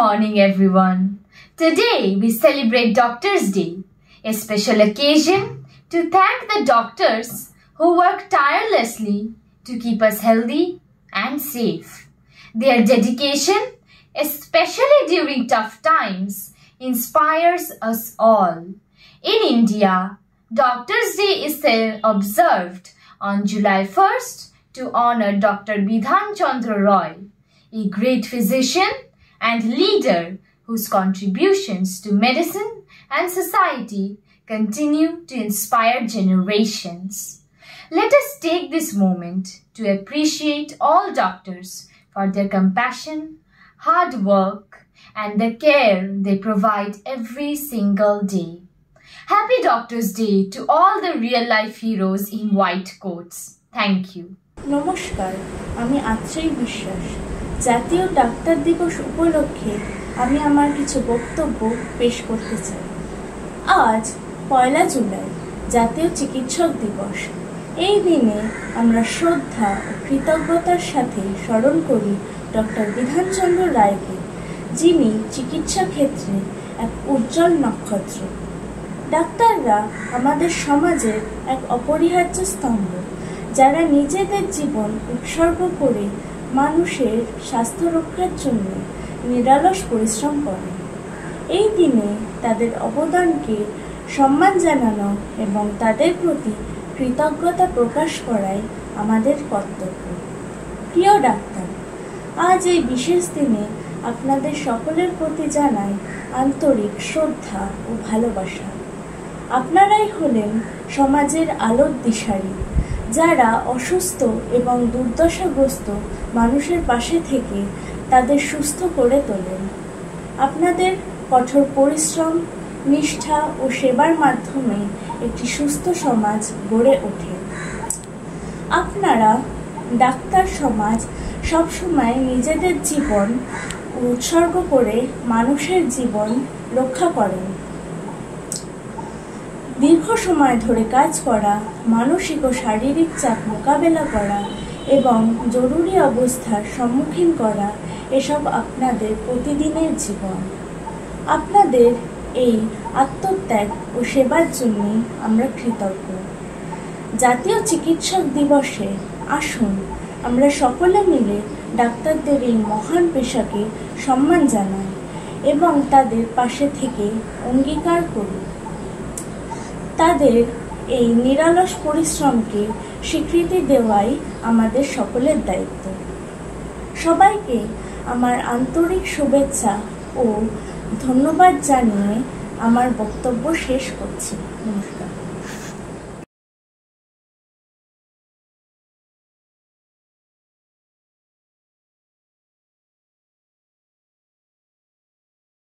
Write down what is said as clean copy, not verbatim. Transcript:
morning, everyone. Today we celebrate Doctors' Day, a special occasion to thank the doctors who work tirelessly to keep us healthy and safe. Their dedication, especially during tough times, inspires us all. In India, Doctors' Day is observed on July 1st to honor Dr. Bidhan Chandra Roy, a great physician and leader whose contributions to medicine and society continue to inspire generations. Let us take this moment to appreciate all doctors for their compassion, hard work, and the care they provide every single day. Happy Doctors' Day to all the real-life heroes in white coats. Thank you. নমস্কার, আমি আত্রেয়ী বিশ্বাস। জাতীয় doctor দিবস উপলক্ষে আমি আমার কিছু বক্তব্য পেশ করতে চাই। আজ 1 জুলাই জাতীয় চিকিৎসক দিবস। এই দিনে আমরা শ্রদ্ধা ও কৃতজ্ঞতার সাথে স্মরণ করি ডক্টর বিধানচন্দ্র রায়কে, যিনি চিকিৎসা ক্ষেত্রে এক উজ্জ্বল নক্ষত্র। ডাক্তাররা আমাদের সমাজের এক অপরিহার্য স্তম্ভ, যারা নিজেদের জীবন উৎসর্গ করে মানুষের স্বাস্থ্য রক্ষার জন্য নিরলস পরিশ্রম করেন। এই দিনে তাদের অবদানকে সম্মান জানানো এবং তাদের প্রতি কৃতজ্ঞতা প্রকাশ করাই আমাদের কর্তব্য। প্রিয় ডাক্তার, আজ এই বিশেষ দিনে আপনাদের সকলের প্রতি জানাই আন্তরিক শ্রদ্ধা ও ভালোবাসা। আপনারাই হলেন সমাজের আলোর দিশারি, যারা অসুস্থ এবং দুর্দশাগ্রস্ত মানুষের পাশে থেকে তাদের সুস্থ করে তোলেন। আপনাদের কঠোর পরিশ্রম, নিষ্ঠা ও সেবার মাধ্যমে একটি সুস্থ সমাজ গড়ে ওঠে। আপনারা ডাক্তার সমাজ সবসময় নিজেদের জীবন উৎসর্গ করে মানুষের জীবন রক্ষা করেন। দীর্ঘ সময় ধরে কাজ করা, মানসিক ও শারীরিক চাপ মোকাবেলা করা এবং জরুরি অবস্থার সম্মুখীন করা, এসব আপনাদের প্রতিদিনের জীবন। আপনাদের এই আত্মত্যাগ ও সেবার জন্যই আমরা কৃতজ্ঞ। জাতীয় চিকিৎসক দিবসে আসুন আমরা সকলে মিলে ডাক্তারদের এই মহান পেশাকে সম্মান জানাই এবং তাদের পাশে থেকে অঙ্গীকার করি তাদের এই নিরলস পরিশ্রমকে স্বীকৃতি দেওয়াই আমাদের সকলের দায়িত্ব। সবাইকে আমার আন্তরিক শুভেচ্ছা ও ধন্যবাদ জানিয়ে আমার বক্তব্য শেষ করছি। নমস্কার।